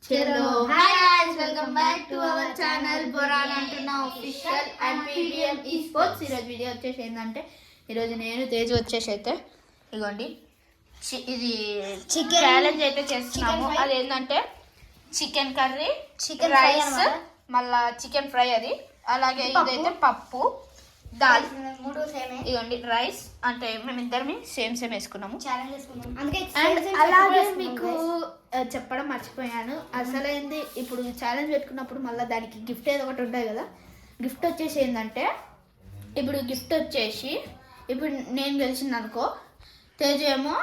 Hello, hi guys, welcome back to our channel Borana Antuna official and PBM esports. ఈరోజు video వచ్చేసి ఏంటంటే ఈరోజు నేను తేజు వచ్చేసి అయితే ఇదిగోండి ఇది చికెన్ ఛాలెంజ్ అయితే చేస్తున్నాము. అది ఏంటంటే చికెన్ కర్రీ, చికెన్ రైస్, మళ్ళా చికెన్ ఫ్రై, అది అలాగే ఇదైతే పప్పు, దాల్, మూడు సేమే. ఇదిగోండి రైస్ అంటే మేమిద్దరం సేమ్ వేసుకున్నాము. అలాగే మీకు చెప్పడం మర్చిపోయాను, అసలైంది ఇప్పుడు ఛాలెంజ్ పెట్టుకున్నప్పుడు మళ్ళీ దానికి గిఫ్ట్ ఏదో ఒకటి ఉంటుంది కదా. గిఫ్ట్ వచ్చేసి ఏంటంటే ఇప్పుడు గిఫ్ట్ వచ్చేసి ఇప్పుడు నేను గెలిచింది అనుకో, తేజు ఏమో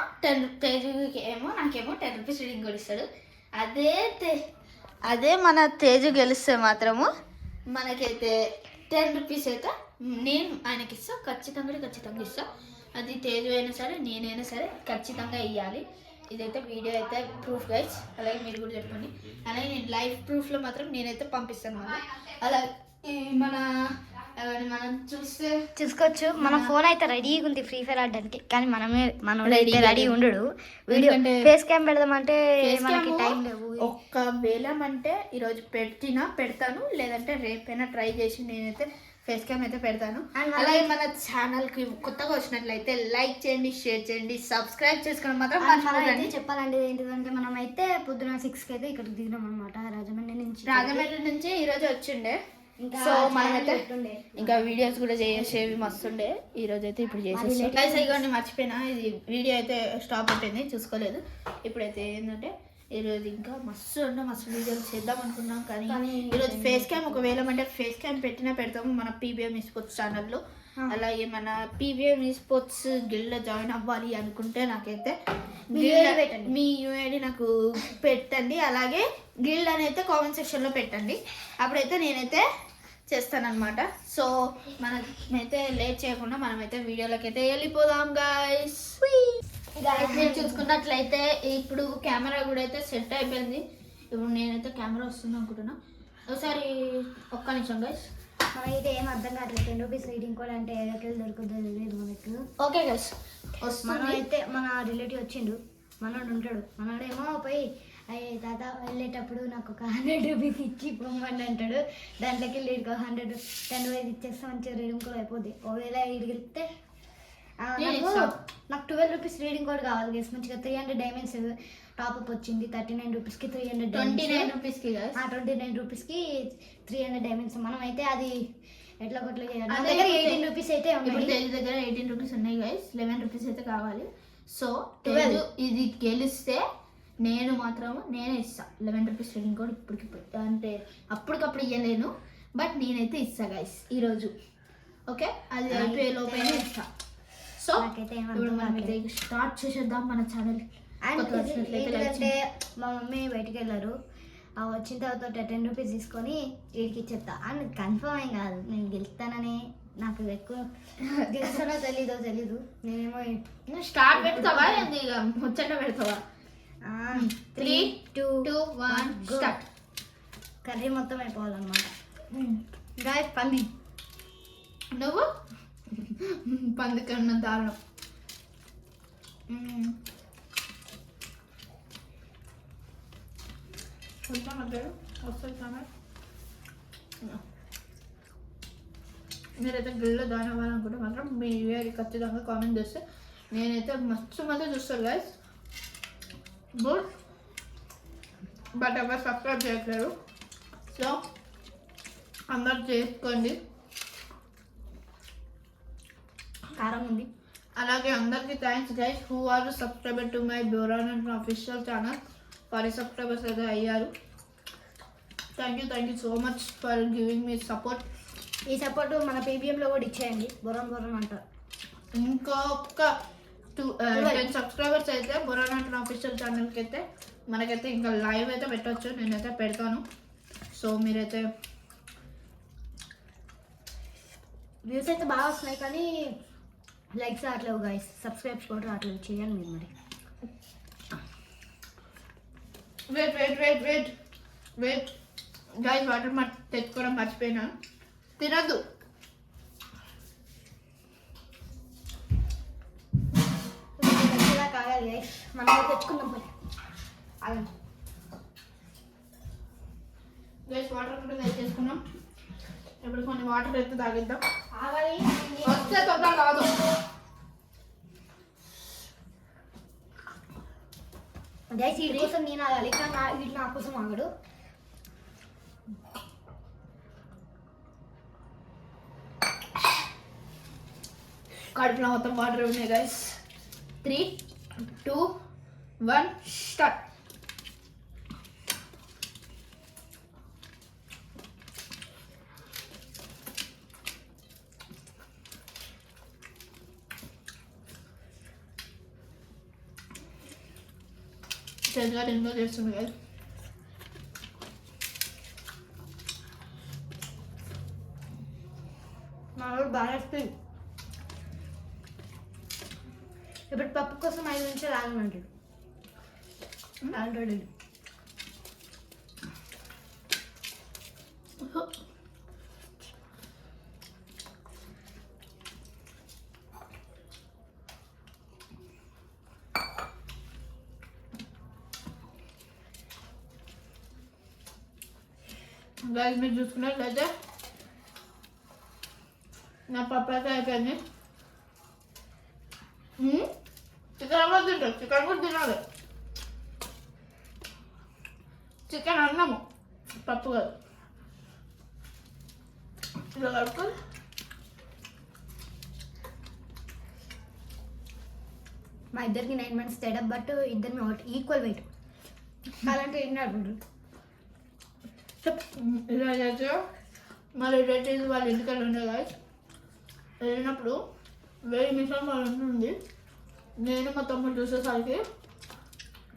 తేజుకి ఏమో నాకేమో 10 రూపీస్ రీడింగ్ కూడా ఇస్తాడు. అదే మన తేజు గెలిస్తే మాత్రము మనకైతే 10 రూపీస్ అయితే నేను ఆయనకి ఇస్తా, ఖచ్చితంగా ఇస్తా. అది తేజు అయినా సరే నేనైనా సరే ఖచ్చితంగా ఇవ్వాలి. ఇదైతే వీడియో అయితే ప్రూఫ్ గైస్, అలాగే మీరు కూడా చెప్పండి. అలాగే నేను లైవ్ ప్రూఫ్లో మాత్రం నేనైతే పంపిస్తాను. అలాగే మనం చూసుకోవచ్చు. మన ఫోన్ అయితే రెడీగా ఉంది ఫ్రీ ఫైర్ ఆడడానికి, కానీ మనం రెడీ ఉండడు. వీడియో ఫేస్ క్యామ్ పెడదామంటే మనకి టైం లేవు. ఒకవేళ అంటే ఈరోజు పెడతాను, లేదంటే రేపైనా ట్రై చేసి నేనైతే ఫేస్ క్యామ్ అయితే పెడతాను. అలాగే మన ఛానల్కి కొత్తగా వచ్చినట్లయితే లైక్ చేయండి, షేర్ చేయండి, సబ్స్క్రైబ్ చేసుకోవడం మాత్రం మర్చిపోకండి. చెప్పాలంటే ఏంటిదంటే మనం అయితే పొద్దున 6కి అయితే ఇక్కడికి దిగినాం అనమాట. రాజమండ్రి నుంచి ఈరోజు వచ్చిండే. సో మనమైతే ఇంకా వీడియోస్ కూడా చేసేవి మస్తుండే. ఈ రోజు అయితే ఇప్పుడు చేసేసి మర్చిపోయినా, ఇది వీడియో అయితే స్టాప్ అయిపోయింది, చూసుకోలేదు. ఇప్పుడైతే ఏంటంటే ఈరోజు ఇంకా మస్తు వీడియోలు చేద్దాం అనుకున్నాం, కానీ ఈరోజు ఫేస్ క్యామ్ ఒకవేళ అంటే ఫేస్ క్యామ్ పెడతాము మన PBM esports ఛానల్లో. అలాగే మన PBM esports గిల్డ్లో జాయిన్ అవ్వాలి అనుకుంటే నాకైతే మీ UID నాకు పెట్టండి. అలాగే గిల్డ్ అని అయితే కామెంట్ సెక్షన్లో పెట్టండి, అప్పుడైతే నేనైతే చేస్తానన్నమాట. సో మనమైతే లేట్ చేయకుండా మనమైతే వీడియోలోకి అయితే వెళ్ళిపోదాం గాయస్. మీరు చూసుకున్నట్లయితే ఇప్పుడు కెమెరా కూడా అయితే సెట్ అయిపోయింది. ఇప్పుడు నేనైతే కెమెరా వస్తుంది అనుకుంటున్నా. ఒకసారి ఒక్క నిమిషం గైస్, మనకైతే ఏం అర్థం కావట్లేదు. 10 రూపీస్ రీడింగ్ కోడ్ అంటే ఎక్కడికి దొరుకుతుంది లేదు మనకు. ఓకే గైస్, మనం అయితే మన రిలేటివ్ వచ్చిండు, మనోడు ఉంటాడు. మనోడేమో పోయి అయ్యే తాత వెళ్ళేటప్పుడు నాకు ఒక 100 రూపీస్ ఇచ్చి పొమ్మని అంటాడు. దాంట్లోకి లీడ్కి 10 రూపీస్ ఇచ్చేస్తే మంచిగా రీడింగ్ కోడ్ అయిపోద్ది. ఒకవేళ ఇడికి వెళ్తే నాకు 12 రూపీస్ రీడింగ్ కోడ్ కావాలి గైస్. మంచిగా 300 డైమండ్స్ టాప్అప్ వచ్చింది. 39 రూపీస్కి 29 రూపీస్కి 29 రూపీస్కి 300 డైమండ్స్. మనం అయితే అది ఎట్లా కొట్లా చేయాలి. నా దగ్గర 18 రూపీస్ అయితే ఇప్పుడు తేజు దగ్గర 18 రూపీస్ ఉన్నాయి గైస్. 11 రూపీస్ అయితే కావాలి. సో 12 ఇది గెలిస్తే నేనే ఇస్తా 11 రూపీస్ రీడింగ్ కోడ్. ఇప్పటికిప్పుడు అంటే అప్పటికప్పుడు ఇవ్వలేను, బట్ నేనైతే ఇస్తా గైస్ ఈరోజు. ఓకే, అది అయిపోయే లోపైనా ఇస్తా. సో ఇప్పుడు మనం అయితే స్టార్ట్ చేసేద్దాం మన ఛానల్. ఏంటంటే మా మమ్మీ బయటికి వెళ్ళారు, వచ్చిన తర్వాత 10 రూపీస్ తీసుకొని వీడికి ఇచ్చేస్తా. అని కన్ఫర్మ్ ఏం కాదు, నేను గెలుస్తానని. నాకు ఎక్కువ గెలుస్తానో తెలీదు. నేనేమో స్టార్ట్ పెడతావా, ముచ్చట పెడతావా? 3, 2, 1 స్టార్ట్. కర్రీ మొత్తం అయిపోవాలన్నమాట. గాయ్ పంది, నువ్వు పందుకన్నా దారుణం. మీరైతే గిల్లో జాయిన్ అవ్వాలనుకుంటే మాత్రం మీ UID ఖచ్చితంగా కామెంట్ చేస్తే నేనైతే మస్తు మంది చూస్తాను గైస్. గుడ్, బట్ ఎవరు సబ్స్క్రైబ్ చేయట్లేదు. సో అందరు చేసుకోండి. కారం ఉంది. అలాగే అందరికీ thanks guys who are subscriber to my Borana official channel. 10 subscribers అయితే అయ్యారు. Thank you so much for giving me support. ఈ సపోర్ట్ మన PBMలో కూడా ఇచ్చేయండి. బొరాన్ అంటారు. ఇంకొక 10 సబ్స్క్రైబర్స్ అయితే బోరానా అఫీషియల్ ఛానల్కి అయితే మనకైతే ఇంకా లైవ్ అయితే పెట్టవచ్చు, నేనైతే పెడతాను. సో మీరైతే వ్యూస్ అయితే బాగా వస్తున్నాయి, కానీ లైక్స్ రావట్లేవు గైస్. సబ్స్క్రైబ్స్ కూడా రావట్లేదు. చేయండి మీరు మరి. వెయిట్ గైస్, వాటర్ తెచ్చుకోవడం మర్చిపోయినా. తినద్దు. కాగాలి గైస్, మనం తెచ్చుకుందాం. గైస్ వాటర్ కూడా వేసేసుకున్నాం. ఇప్పుడు కొన్ని వాటర్ అయితే తాగిద్దాం. ఆగాలి. వస్తే తొందర కాదు. గైస్ వీడి కోసం నేను ఆగాలి, కానీ వీడు నా కోసం ఆగడు. కడుపులో మొత్తం వాటర్ ఉన్నాయి గైస్. 3, 2, 1 స్టార్ట్. తెల్లగా ఎన్నో చేస్తుంది గైస్. మా వాడు బాగా వస్తుంది. ఇప్పుడు పప్పు కోసం 5 నిమిషాలు ఆగమంటాడు. ఆల్రెడీ గైస్ మీరు చూసుకున్నట్లయితే నా పప్పు అయితే అయిపోయింది. చికెన్ కూడా తింటారు, చికెన్ కూడా తినాలి. చికెన్ అన్నము, పప్పు కాదు. ఇలా కడుక్కొని మా ఇద్దరికి 9 months తేడా, బట్ ఇద్దరిని ఈక్వల్ వెయిట్. అలాంటి ఏం ఆడుకుంటారు. ఇలా చేస్తే మా రిలేటివ్స్ వాళ్ళ ఇంటికి ఉండే గాయస్. వెళ్ళినప్పుడు 1000 నిమిషాలు వాళ్ళ ఉంటుంది. నేను మా తమ్ముడు చూసేసరికి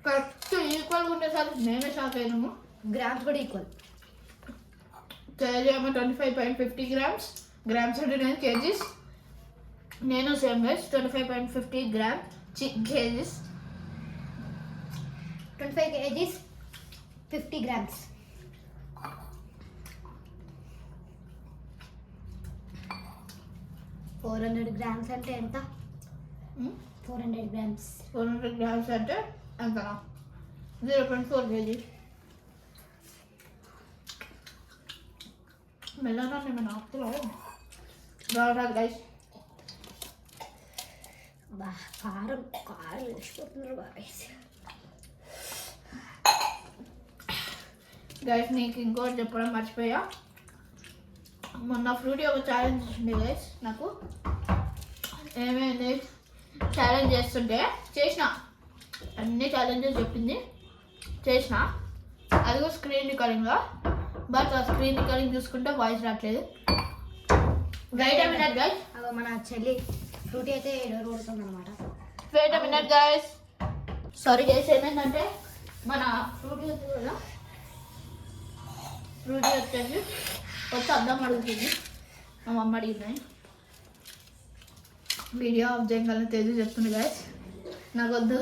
కరెక్ట్ ఈక్వల్గా ఉండేసరికి మేమే షాక్ అయినాము. గ్రామ్స్ కూడా ఈక్వల్. కేజీ ఏమో 25.50 grams, గ్రామ్స్ అంటే 9 kgs. నేను same guys 25.50 grams kgs. 25 kgs 50 grams. 400 grams అంటే ఎంత? 400 grams. 400 grams అంటే ఎంతనా? 0.4 kg. మెల్లగా నేను ఆపుతున్నాను. బాగుంటుంది గైస్. బా కారం కారం వేసిపోతున్నారు గైస్. గైస్ నీకు ఇంకోటి చెప్పడం మర్చిపోయా. మొన్న ఫ్రూటీ ఒక ఛాలెంజ్ ఇచ్చింది గైస్ నాకు. ఏమైంది ఛాలెంజ్ చేస్తుంటే చేసిన అన్ని ఛాలెంజెస్ చెప్పింది, చేసిన. అది కూడా స్క్రీన్ రికార్డింగ్లో. బట్ ఆ స్క్రీన్ రికార్డింగ్ చూసుకుంటే వాయిస్ రావట్లేదు. Wait a minute guys. అవి మన చెల్లి ఫ్రూటీ అయితే డోర్ కొడుతుంది అనమాట. Wait a minute guys. Sorry guys, ఏమైందంటే మన ఫ్రూటీ ఉంది కదా, ఫ్రూటీ వచ్చేసి వచ్చి అద్దం అడుగుతుంది. మా మమ్మ అడిగింది. వీడియో ఆఫ్ చేయగలని తేజు చెప్తుంది గైస్. నాకు వద్దు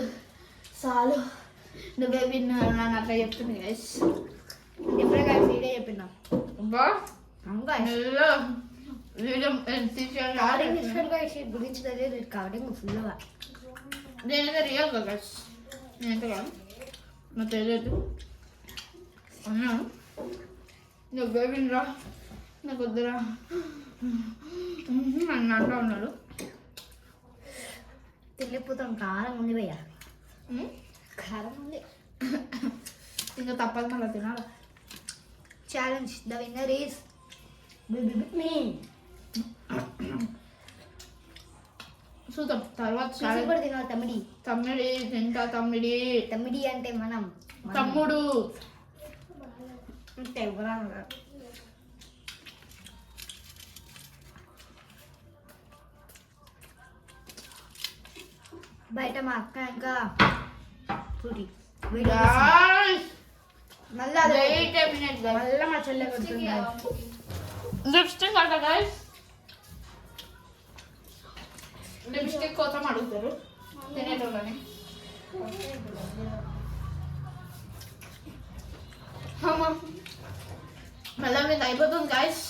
చాలు నువ్వే విన్నాను అట్లా చెప్తుంది గైస్. ఎప్పుడే గైస్ వీడియో చెప్పినా బా అవును గైస్. వీడియో కవరింగ్ ఇస్తాడు గైస్. గురించి తెలియదు కవరింగ్ ఫుల్గా. నేనైతే రియల్గా గైస్, నేనైతే కాదు నా తెలియదు అన్నాను. నువ్వే వినరా, నాకు వద్దురా అని అంటూ ఉన్నాడు. తెలియపోతాం. కారం ఉంది భయ్యా, కారం ఉంది. ఇంకా తప్పదు మళ్ళీ తినాలి. ఛాలెంజ్ ద విన్నర్ ఈస్ మీ. చూద్దాం తర్వాత ఛాలెంజ్ కూడా తినాలి. తమ్మిడి తమ్మిడి తింటా. తమ్మిడి తమ్మిడి అంటే మనం తమ్ముడు అంటే ఎవరా బయట మా అక్క ఇంకా ఫ్రూటీ మళ్ళీ మళ్ళీ మా చెల్లె కొడుతుంది. లిప్స్టిక్ అంట గైస్. లిప్స్టిక్ కోసం అడుగుతారు తినేటోళ్ళని. మళ్ళీ మీద అయిపోతుంది గైస్.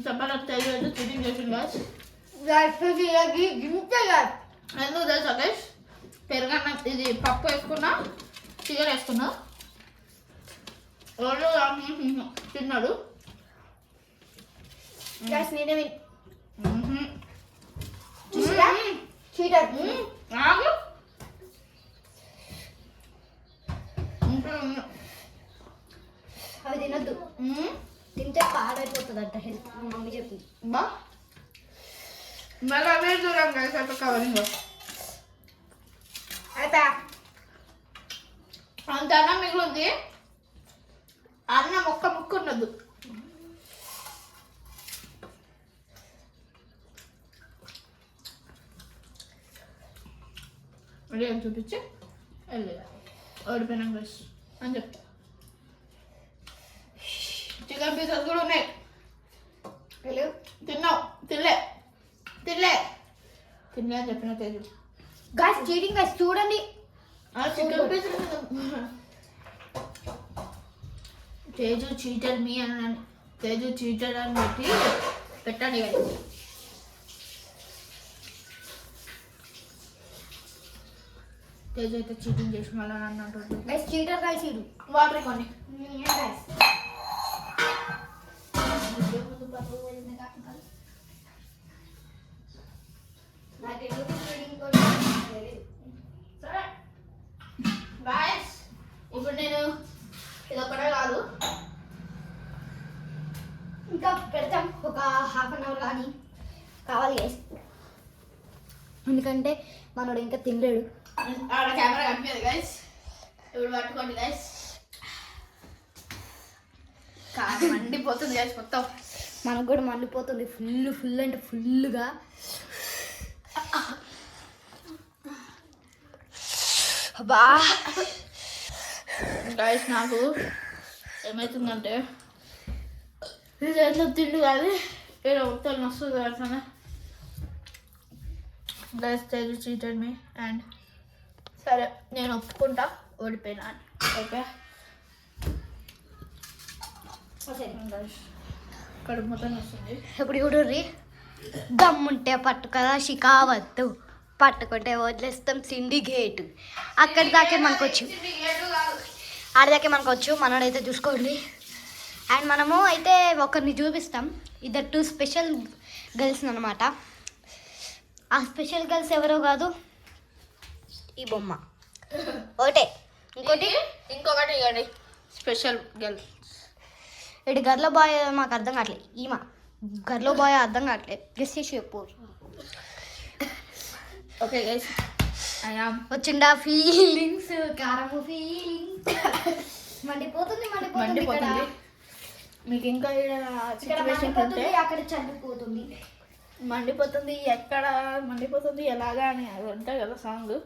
చెప్పాలి తెలియదు చీటింగ్ చేసింది గైస్. ఇంత ఎందుకు తెలుసా గైస్? పెరుగన్నం ఇది పప్పు వేసుకున్నా, చికెన్ వేసుకున్నా. రోజు తిన్నాడు. నేనే చూసిరా చీటర్ నాకు అవి తినద్దు, తింటే పాడైపోతుందంట హెల్త్. మా మమ్మీ చెప్పింది. బా మళ్ళీ అవే దూరం కలిసి అట్లా కవరింగ్ అయితే అంత అన్నం మిగిలింది. అన్నం ఒక్క ముక్క ఉండదు. ఏం చూపించి వెళ్ళి ఓడిపోయినాం గైస్ అని చెప్తా. చికెన్ పీసెస్ కూడా ఉన్నాయి. తిన్నావు? తినలే అని చెప్పిన తేజు. గాయ్స్ చీటింగ్ గాయ్స్, చూడండి. చికెన్ పీసెస్ తేజు చీటర్ మీ అని, తేజు చీటర్ అని పెట్టి పెట్టండి గైస్. తేజు అయితే చీటింగ్ చేసి మళ్ళీ నన్ను అంటుంది. గైస్ చీటర్ గాయ్స్ ఇది. వాటర్ కొని గాయ్స్ సరే గాయ్స్, ఇప్పుడు నేను ఇదొక్కడే కాదు ఇంకా పెడతాం, ఒక హాఫ్ అన్ అవర్ కానీ కావాలి గైస్. ఎందుకంటే మనోడు ఇంకా తినలేడు. ఆడ కెమెరా కనిపించదు గైస్. ఇప్పుడు పట్టుకోండి గైస్. కాదు మండిపోతుంది గైస్ మొత్తం. మనకు కూడా మండిపోతుంది ఫుల్ అంటే ఫుల్గా. బా గైస్ నాకు ఏమవుతుందంటే ఇది ఎట్లా తిండి కాదు, ఏదో మొత్తం వస్తుంది అట్లనే. Guys Teju cheated me and సరే నేను ఒప్పుకుంటా ఓడిపోయినా అని. ఓకే కడుపు మొత్తం వస్తుంది. ఇప్పుడు చూడుర్రి, దమ్ముంటే పట్టుకదా షికావద్దు, పట్టుకుంటే వదిలేస్తాం సిండికేట్. అక్కడి దాకే మనకు వచ్చు, ఆడదాకే మనకు వచ్చు. మనోడైతే చూసుకోండి. అండ్ మనము అయితే ఒకరిని చూపిస్తాం, ఇద్దరు 2 స్పెషల్ గర్ల్స్ అనమాట. ఆ స్పెషల్ గర్ల్స్ ఎవరో కాదు, ఈ బొమ్మ ఒకటే. ఇంకొకటి ఇవ్వండి స్పెషల్ గర్ల్. ఇటు గర్లో బాయ్ మాకు అర్థం కావట్లేదు, ఈమె గర్లో బాయ్ అర్థం కావట్లేదు. గెస్ చేసి చెప్పు. ఓకే గైస్, వచ్చిండా ఫీలింగ్స్, కారము ఫీలింగ్స్. మండిపోతుంది మండిపోతుంది. మీకు ఇంకా సిచ్యువేషన్ ఉంటే అక్కడ చల్లిపోతుంది. మండిపోతుంది, ఎక్కడ మండిపోతుంది, ఎలాగా అని అది ఉంటాయి కదా సాంగ్.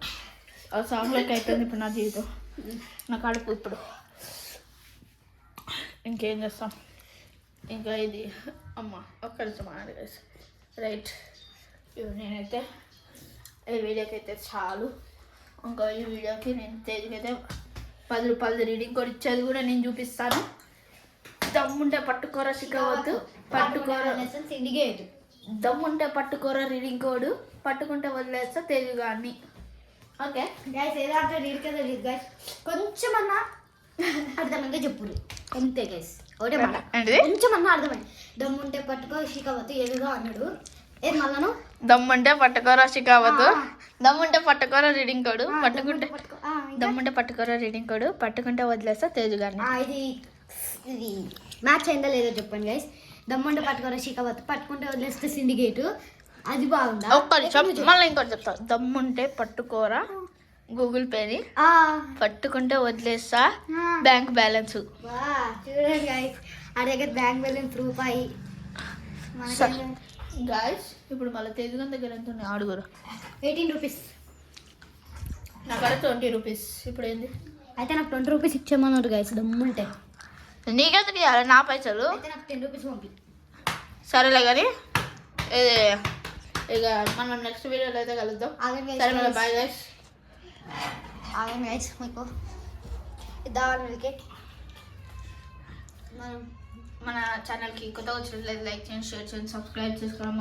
ఆ సాంగ్లోకి అయిపోయింది ఇప్పుడు నా జీవితం, నా కడుపు. ఇప్పుడు ఇంకేం చేస్తాం, ఇంకా ఇది అమ్మ ఒక్క నిమిషం ఆడ గైస్. రైట్, ఇప్పుడు నేనైతే ఈ వీడియోకి అయితే చాలు. ఇంకా ఈ వీడియోకి నేను తేజుకైతే 10 రూపాయలది రీడింగ్ కోడ్ ఇచ్చేది కూడా నేను చూపిస్తాను. దమ్ముంటే పట్టుకోరా షికావద్దు, పట్టుకోరా సిండికేట్. దమ్ముంటే పట్టుకోరా రీడింగ్ కోడ్, పట్టుకుంటే వదిలేస్తా తేజు గారిని. ఓకే గైస్, ఏదంటే రీడ్ కదా రీడ్ గైస్, కొంచెమన్నా అర్థమైందో చెప్పు. అంతే గైస్, ఒకటే మాట, కొంచెమన్నా అర్థమైంది. దమ్ముంటే పట్టుకో షికావద్దు ఏదో అన్నాడు. ఏది మళ్ళను దమ్ముంటే పట్టుకోరా షికావద్దు, దమ్ముంటే పట్టుకోరా రీడింగ్ కోడ్, పట్టుకుంటే దమ్ముంటే పట్టుకోరా రీడింగ్ కోడ్, పట్టుకుంటే వదిలేస్తా తేజు గారిని. ఇది మ్యాచ్ అయిందా లేదో చెప్పండి గైస్. దమ్ముంటే పట్టుకోరా షికావద్దు, పట్టుకుంటే వదిలేస్తే సిండికేట్. అది బాగుందా? ఒక్క నిమిషం మళ్ళీ ఇంకోటి చెప్తా. దమ్ముంటే పట్టుకోరా గూగుల్ పేని, పట్టుకుంటే వదిలేస్తా బ్యాంక్ బ్యాలెన్స్. చూడండి గైస్, ఆ దగ్గర బ్యాంక్ బ్యాలెన్స్ రూపాయి. గాయస్ ఇప్పుడు మళ్ళీ తేజు గారి దగ్గర ఎంత ఉన్నాయి ఆడుగురు? 18 రూపీస్. నా కాడ 20 రూపీస్. ఇప్పుడు ఏంది అయితే నాకు 20 రూపీస్ ఇచ్చేమన్నారు గైస్. దమ్ముంటే నీకైతే తీయాలి నా పైసలు. అయితే నాకు 10 రూపీస్ పంపి. సరేలే కానీ ఇది ఇక మనం నెక్స్ట్ వీడియోలో అయితే కలుద్దాం. సరే మళ్ళీ బాయ్ గైస్. ఆగండి గైస్, మీకు ఇద్దామని మన ఛానల్కి కొత్తగా వచ్చినట్లయితే లైక్ చేయండి, షేర్ చేయండి, సబ్స్క్రైబ్ చేసుకోవడం